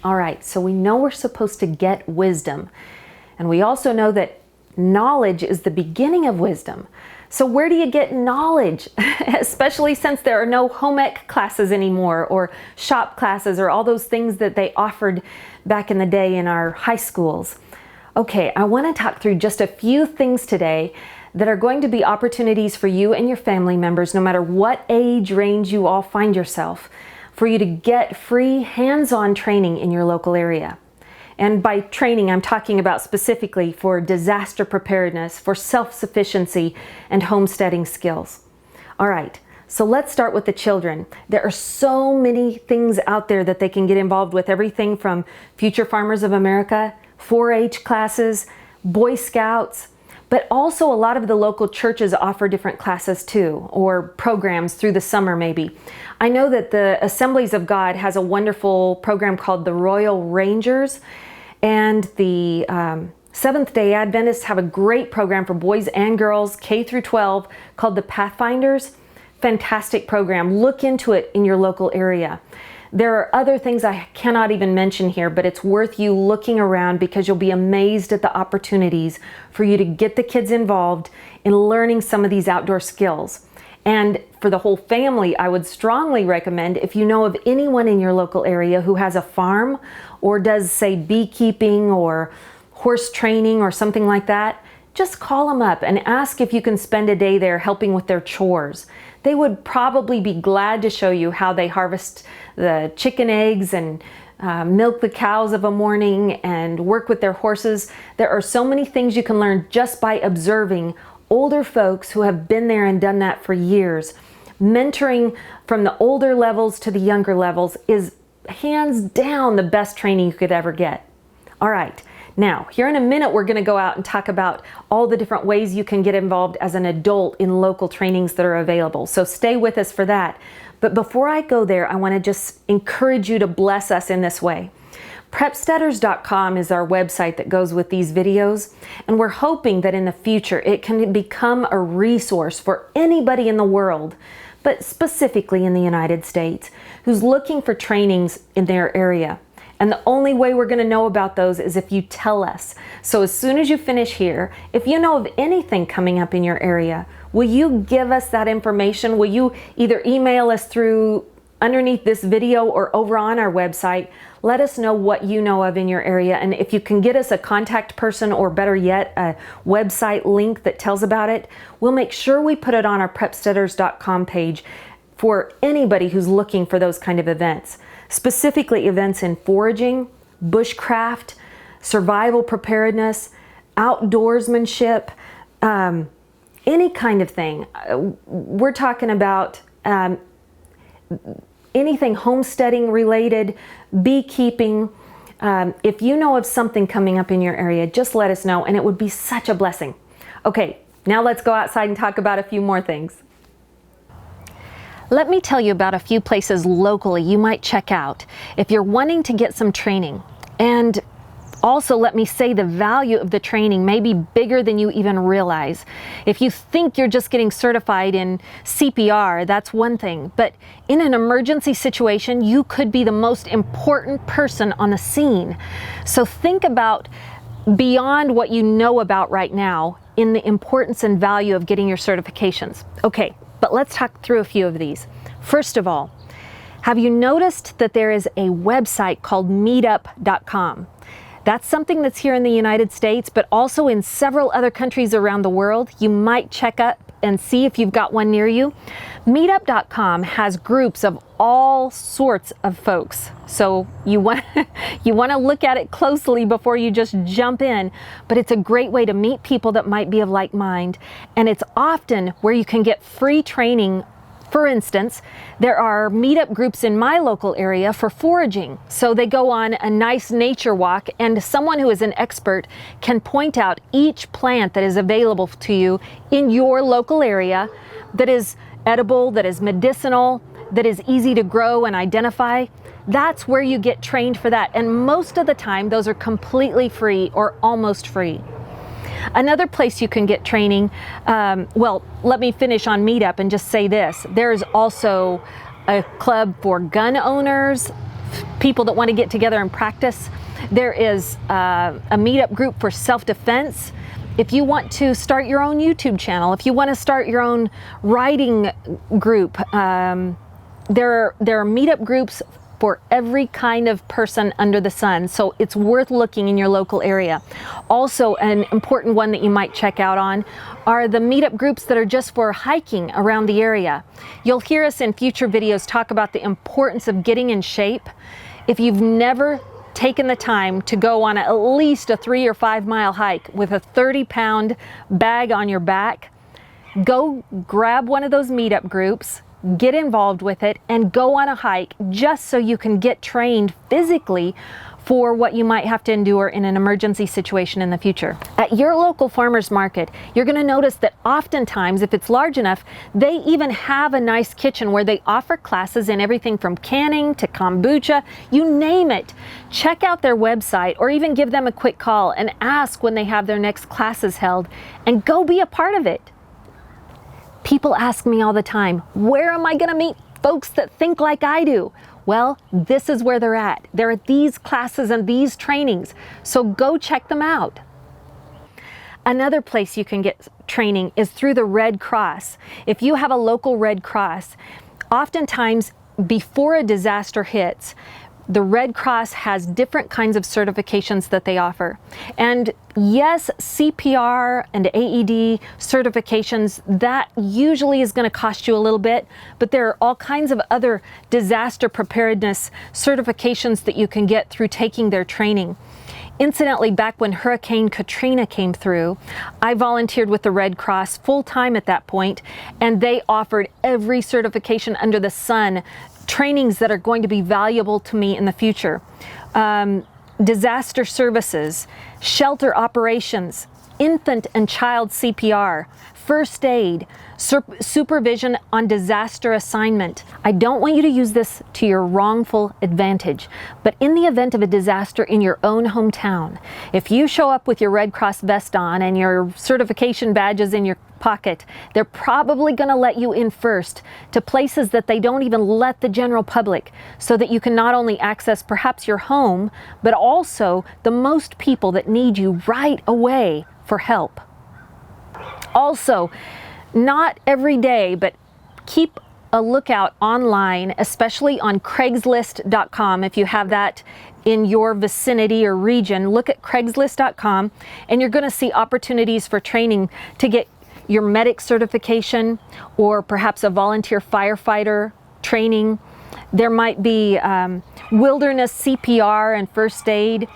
All right, so we know we're supposed to get wisdom. And we also know that knowledge is the beginning of wisdom. So where do you get knowledge? Especially since there are no home ec classes anymore, or shop classes, or all those things that they offered back in the day in our high schools. Okay, I want to talk through just a few things today that are going to be opportunities for you and your family members, no matter what age range you all find yourself, for you to get free hands-on training in your local area. And by training, I'm talking about specifically for disaster preparedness, for self-sufficiency, and homesteading skills. All right, so let's start with the children. There are so many things out there that they can get involved with, everything from Future Farmers of America, 4-H classes, Boy Scouts, but also a lot of the local churches offer different classes too, or programs through the summer maybe. I know that the Assemblies of God has a wonderful program called the Royal Rangers, and the Seventh-day Adventists have a great program for boys and girls, K through 12, called the Pathfinders. Fantastic program. Look into it in your local area. There are other things I cannot even mention here, but it's worth you looking around because you'll be amazed at the opportunities for you to get the kids involved in learning some of these outdoor skills. And for the whole family, I would strongly recommend, if you know of anyone in your local area who has a farm or does, say, beekeeping or horse training or something like that, just call them up and ask if you can spend a day there helping with their chores. They would probably be glad to show you how they harvest the chicken eggs and milk the cows of a morning and work with their horses. There are so many things you can learn just by observing older folks who have been there and done that for years. Mentoring from the older levels to the younger levels is hands down the best training you could ever get. All right. Now, here in a minute, we're going to go out and talk about all the different ways you can get involved as an adult in local trainings that are available. So stay with us for that. But before I go there, I want to just encourage you to bless us in this way. PREPSTEADERS.com is our website that goes with these videos, and we're hoping that in the future it can become a resource for anybody in the world, but specifically in the United States, who's looking for trainings in their area. And the only way we're going to know about those is if you tell us. So as soon as you finish here, if you know of anything coming up in your area, will you give us that information? Will you either email us through underneath this video or over on our website? Let us know what you know of in your area. And if you can get us a contact person, or better yet, a website link that tells about it, we'll make sure we put it on our PREPSTEADERS.com page for anybody who's looking for those kind of events. Specifically events in foraging, bushcraft, survival preparedness, outdoorsmanship, any kind of thing. We're talking about anything homesteading related, beekeeping. If you know of something coming up in your area, just let us know, and it would be such a blessing. Okay, now let's go outside and talk about a few more things. Let me tell you about a few places locally you might check out if you're wanting to get some training. And also let me say the value of the training may be bigger than you even realize. If you think you're just getting certified in CPR, that's one thing. But in an emergency situation, you could be the most important person on the scene. So think about beyond what you know about right now in the importance and value of getting your certifications. Okay. But let's talk through a few of these. First of all, have you noticed that there is a website called Meetup.com? That's something that's here in the United States, but also in several other countries around the world. You might check up and see if you've got one near you. Meetup.com has groups of all sorts of folks. So you want to look at it closely before you just jump in, but it's a great way to meet people that might be of like mind. And it's often where you can get free training. For instance, there are meetup groups in my local area for foraging. So they go on a nice nature walk, and someone who is an expert can point out each plant that is available to you in your local area that is edible, that is medicinal, that is easy to grow and identify. That's where you get trained for that. And most of the time, those are completely free or almost free. Another place you can get training, well, let me finish on Meetup and just say this. There's also a club for gun owners, people that want to get together and practice. There is a meetup group for self-defense. If you want to start your own YouTube channel, if you want to start your own writing group, there are meetup groups for every kind of person under the sun. So it's worth looking in your local area. Also, an important one that you might check out on are the meetup groups that are just for hiking around the area. You'll hear us in future videos talk about the importance of getting in shape. If you've never taken the time to go on at least a 3 or 5 mile hike with a 30-pound bag on your back, go grab one of those meetup groups, get involved with it, and go on a hike just so you can get trained physically for what you might have to endure in an emergency situation in the future. At your local farmer's market, you're going to notice that oftentimes, if it's large enough, they even have a nice kitchen where they offer classes in everything from canning to kombucha, you name it. Check out their website or even give them a quick call and ask when they have their next classes held, and go be a part of it. People ask me all the time, where am I going to meet folks that think like I do? Well, this is where they're at. They're at these classes and these trainings, so go check them out. Another place you can get training is through the Red Cross. If you have a local Red Cross, oftentimes before a disaster hits, the Red Cross has different kinds of certifications that they offer. And yes, CPR and AED certifications, that usually is going to cost you a little bit, but there are all kinds of other disaster preparedness certifications that you can get through taking their training. Incidentally, back when Hurricane Katrina came through, I volunteered with the Red Cross full-time at that point, and they offered every certification under the sun, trainings that are going to be valuable to me in the future. Disaster services, shelter operations, infant and child CPR, first aid, supervision on disaster assignment. I don't want you to use this to your wrongful advantage, but in the event of a disaster in your own hometown, if you show up with your Red Cross vest on and your certification badges in your pocket, they're probably going to let you in first to places that they don't even let the general public, so that you can not only access perhaps your home, but also the most people that need you right away for help. Also, not every day, but keep a lookout online, especially on Craigslist.com. If you have that in your vicinity or region, look at Craigslist.com and you're going to see opportunities for training to get your medic certification or perhaps a volunteer firefighter training. There might be wilderness CPR and first aid.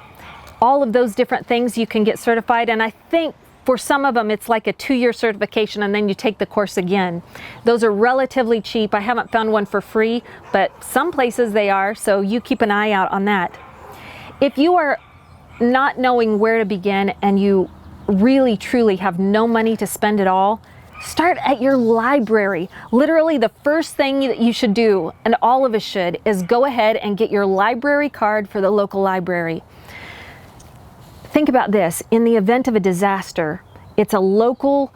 All of those different things you can get certified, and I think for some of them it's like a 2-year certification and then you take the course again. Those are relatively cheap. I haven't found one for free, but some places they are, so you keep an eye out on that. If you are not knowing where to begin and you really truly have no money to spend at all, start at your library. Literally the first thing that you should do, and all of us should, is go ahead and get your library card for the local library. Think about this, in the event of a disaster, it's a local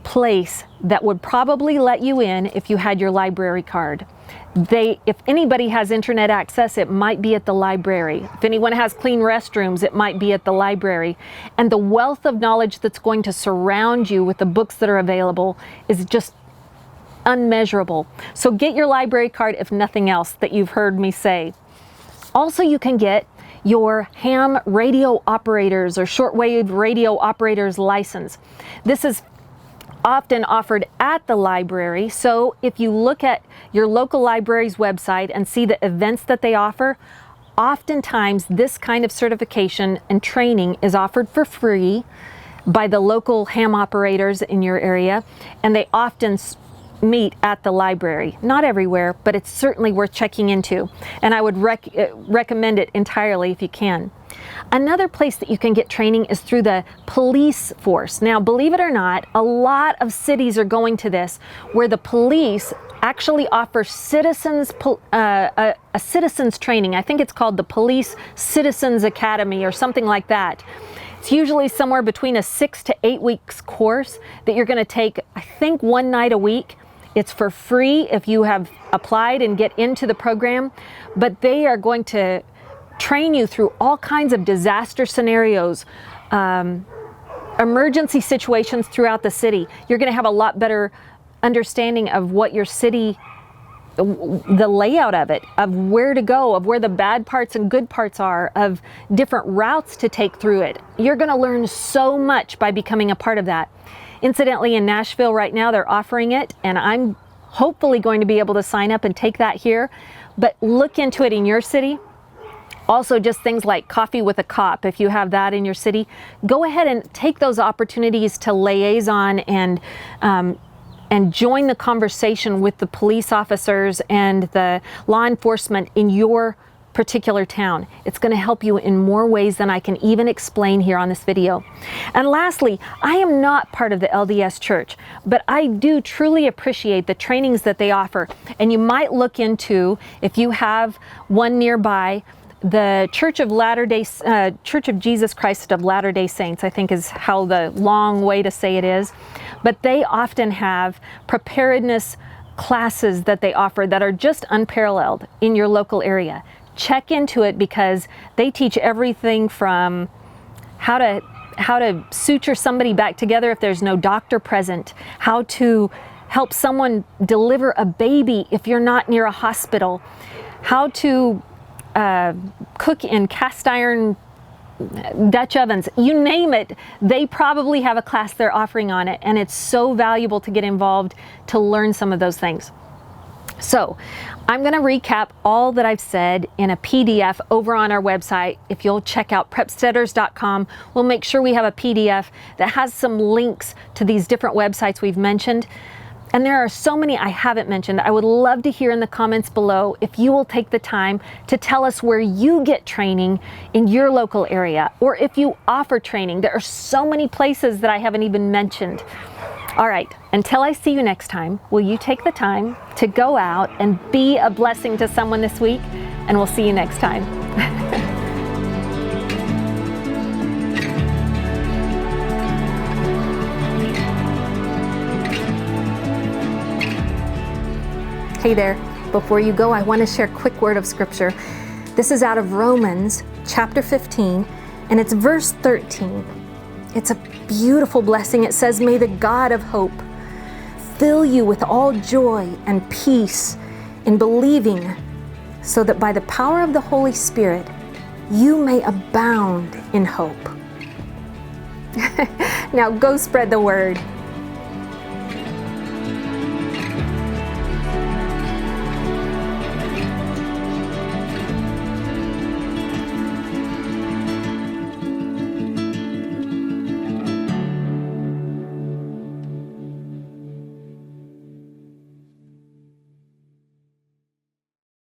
place that would probably let you in if you had your library card. If anybody has internet access, it might be at the library. If anyone has clean restrooms, it might be at the library. And the wealth of knowledge that's going to surround you with the books that are available is just unmeasurable. So get your library card, if nothing else, that you've heard me say. Also, you can get your ham radio operators or shortwave radio operators license. This is often offered at the library, so if you look at your local library's website and see the events that they offer, oftentimes this kind of certification and training is offered for free by the local ham operators in your area, and they often meet at the library. Not everywhere, but it's certainly worth checking into, and I would recommend it entirely if you can. Another place that you can get training is through the police force. Now, believe it or not, a lot of cities are going to this, where the police actually offer citizens a citizens training. I think it's called the Police Citizens Academy or something like that. It's usually somewhere between a 6 to 8 weeks course that you're going to take, I think, one night a week. It's for free if you have applied and get into the program, but they are going to train you through all kinds of disaster scenarios, emergency situations throughout the city. You're going to have a lot better understanding of what your city, the layout of it, of where to go, of where the bad parts and good parts are, of different routes to take through it. You're going to learn so much by becoming a part of that. Incidentally, in Nashville right now, they're offering it, and I'm hopefully going to be able to sign up and take that here. But look into it in your city. Also, just things like Coffee with a Cop, if you have that in your city, go ahead and take those opportunities to liaison and join the conversation with the police officers and the law enforcement in your particular town. It's going to help you in more ways than I can even explain here on this video. And lastly, I am not part of the LDS Church, but I do truly appreciate the trainings that they offer. And you might look into, if you have one nearby, the Church of Jesus Christ of Latter-day Saints, I think is how the long way to say it is. But they often have preparedness classes that they offer that are just unparalleled in your local area. Check into it, because they teach everything from how to suture somebody back together if there's no doctor present, how to help someone deliver a baby if you're not near a hospital, how to cook in cast iron Dutch ovens, you name it, they probably have a class they're offering on it, and it's so valuable to get involved to learn some of those things. So I'm going to recap all that I've said in a PDF over on our website. If you'll check out PREPSTEADERS.com, we'll make sure we have a PDF that has some links to these different websites we've mentioned. And there are so many I haven't mentioned. I would love to hear in the comments below if you will take the time to tell us where you get training in your local area, or if you offer training. There are so many places that I haven't even mentioned. All right, until I see you next time, will you take the time to go out and be a blessing to someone this week? And we'll see you next time. Hey there, before you go, I want to share a quick word of scripture. This is out of Romans chapter 15, and it's verse 13. It's a beautiful blessing. It says, "May the God of hope fill you with all joy and peace in believing, so that by the power of the Holy Spirit, you may abound in hope." Now go spread the word.